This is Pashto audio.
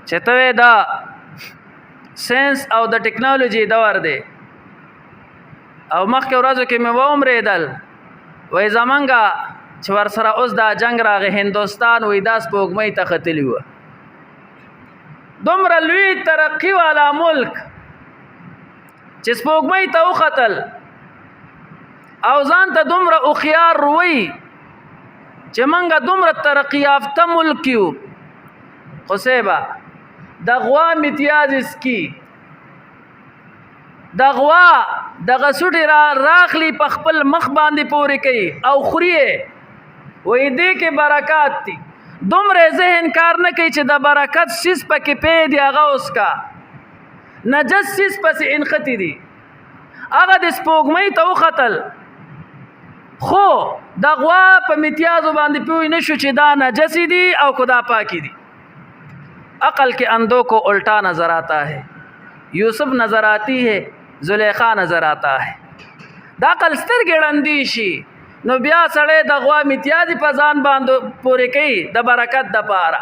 چې ته دا ساينس او د ټکنالوژي دور دی او مخکې ورځو کې مې ومرېدل وای زمونږه چې ورسره اوس دا جنگ راغی هندوستان وای دا سپوږمۍ ته ختلی وه دومره لوی ترقي والا ملک چې سپوږمۍ ته وختل او ځان ته دومره هوښیار وی چې موږ دومره ترقي یافته ملک یو خو صیبه د غوا امتیاز اسکي د غوا دغه سوټې راخلي په خپل مخ باندې پورې کوي او خوري وای دې کې برکات دي دومره ذهن کار نه کوي چې د برکت سیس پکې پی دی هغه اوس کا نجس سیس پسې انختی دي هغه د سپوږمۍ ته وختل خو د غوا په امتیازو باندې پوه نه شو چې دا نجس دي او کو دا پاکي دي عقل کے اندھوں کو الٹا نظر آتا ہے یوسف نظر آتی ہے زلیخا نظر آتا ہے دا عقل سترګې ړندې شي نو بیا سړی د غوا امتیازي په ځان باندې پورې کوي د برکت دپاره